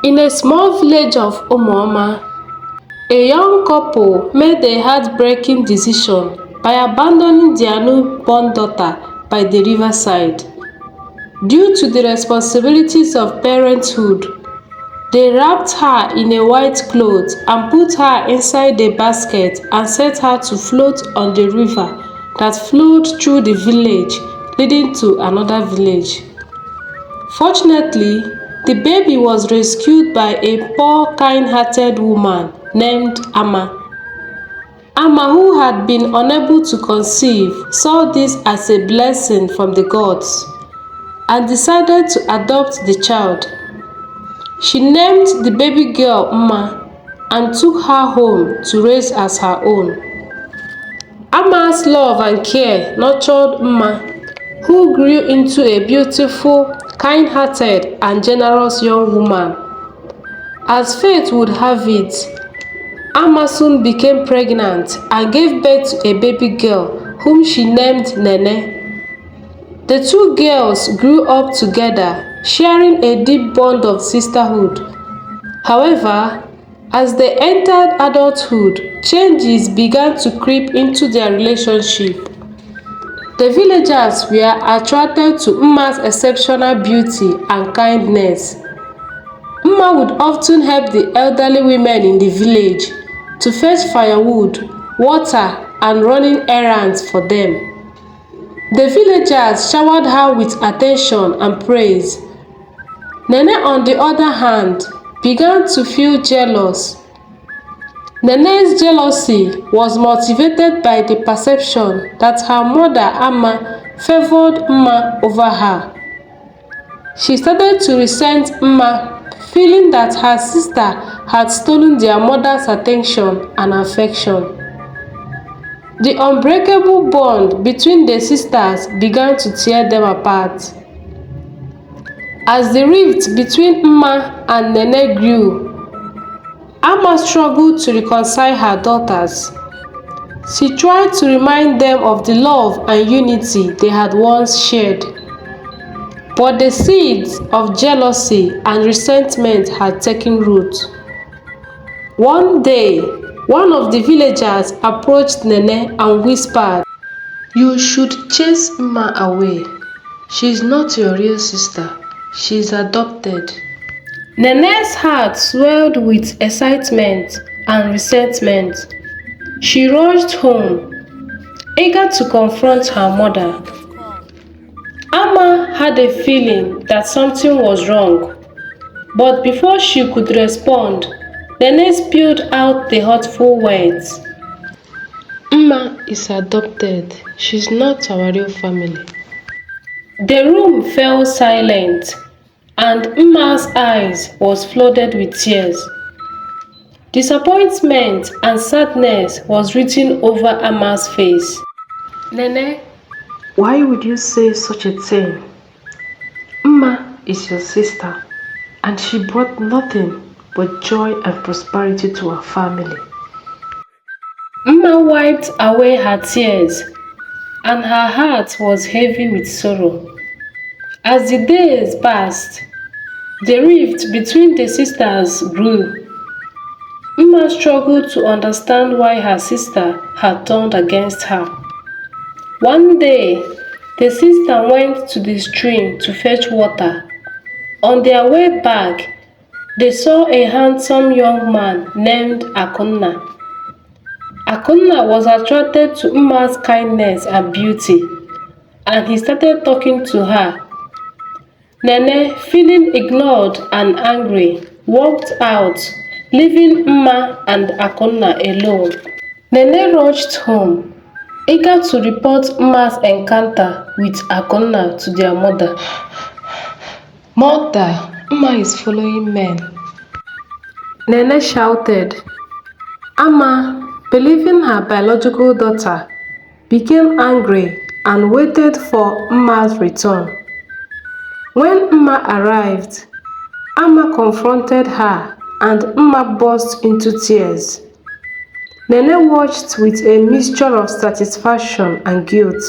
In a small village of Umuoma, a young couple made a heartbreaking decision by abandoning their newborn daughter by the riverside. Due to the responsibilities of parenthood, they wrapped her in a white cloth and put her inside a basket and set her to float on the river that flowed through the village, leading to another village. Fortunately, the baby was rescued by a poor, kind-hearted woman named Amma. Amma, who had been unable to conceive, saw this as a blessing from the gods and decided to adopt the child. She named the baby girl Amma and took her home to raise as her own. Amma's love and care nurtured Amma, who grew into a beautiful, kind-hearted and generous young woman. As fate would have it, Amma soon became pregnant and gave birth to a baby girl whom she named Nene. The two girls grew up together, sharing a deep bond of sisterhood. However, as they entered adulthood, changes began to creep into their relationship. The villagers were attracted to Mma's exceptional beauty and kindness. Mma would often help the elderly women in the village to fetch firewood, water, and running errands for them. The villagers showered her with attention and praise. Nene, on the other hand, began to feel jealous. Nene's jealousy was motivated by the perception that her mother Amma favored Mma over her. She started to resent Mma, feeling that her sister had stolen their mother's attention and affection. The unbreakable bond between the sisters began to tear them apart. As the rift between Mma and Nene grew, Amma struggled to reconcile her daughters. She tried to remind them of the love and unity they had once shared. But the seeds of jealousy and resentment had taken root. One day, one of the villagers approached Nene and whispered, "You should chase Mma away. She's not your real sister. She's adopted." Nene's heart swelled with excitement and resentment. She rushed home, eager to confront her mother. Amma had a feeling that something was wrong, but before she could respond, Nene spilled out the hurtful words. "Mma is adopted. She's not our real family." The room fell silent, and Mma's eyes was flooded with tears. Disappointment and sadness was written over Amma's face. "Nene, why would you say such a thing? Mma is your sister, and she brought nothing but joy and prosperity to our family." Mma wiped away her tears, and her heart was heavy with sorrow. As the days passed, the rift between the sisters grew. Mma struggled to understand why her sister had turned against her. One day, the sister went to the stream to fetch water. On their way back, they saw a handsome young man named Akunna. Akunna was attracted to Mma's kindness and beauty, and he started talking to her. Nene, feeling ignored and angry, walked out, leaving Mma and Akunna alone. Nene rushed home, eager to report Mma's encounter with Akunna to their mother. "Mother, Mma is following men," Nene shouted. Amma, believing her biological daughter, became angry and waited for Mma's return. When Mma arrived, Amma confronted her and Mma burst into tears. Nene watched with a mixture of satisfaction and guilt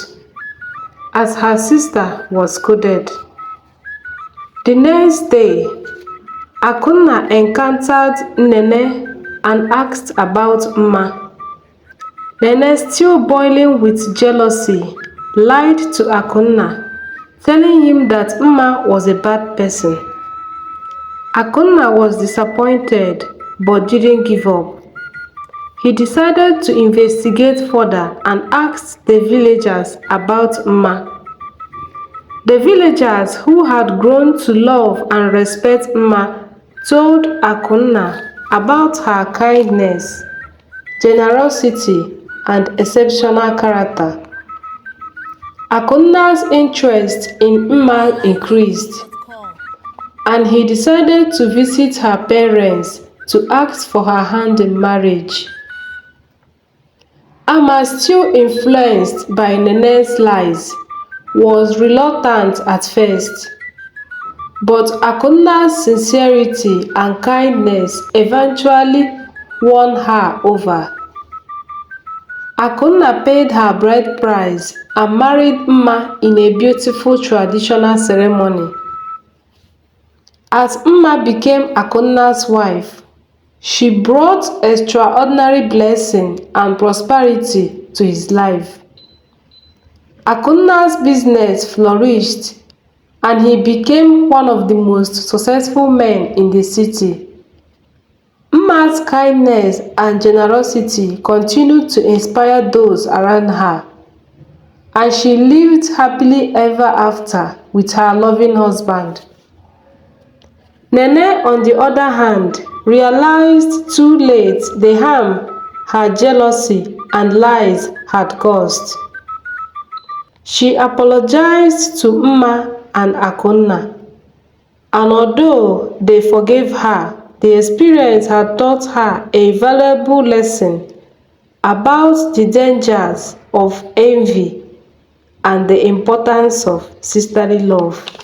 as her sister was scolded. The next day, Akunna encountered Nene and asked about Mma. Nene, still boiling with jealousy, lied to Akunna, telling him that Mma was a bad person. Akunna was disappointed but didn't give up. He decided to investigate further and asked the villagers about Mma. The villagers, who had grown to love and respect Mma, told Akunna about her kindness, generosity, and exceptional character. Akunna's interest in Mma increased, and he decided to visit her parents to ask for her hand in marriage. Mma, still influenced by Nene's lies, was reluctant at first, but Akunna's sincerity and kindness eventually won her over. Akunna paid her bride price and married Mma in a beautiful traditional ceremony. As Mma became Akunna's wife, she brought extraordinary blessing and prosperity to his life. Akunna's business flourished, and he became one of the most successful men in the city. Mma's kindness and generosity continued to inspire those around her, and she lived happily ever after with her loving husband. Nene, on the other hand, realized too late the harm her jealousy and lies had caused. She apologized to Mma and Akunna, and although they forgave her, the experience had taught her a valuable lesson about the dangers of envy and the importance of sisterly love.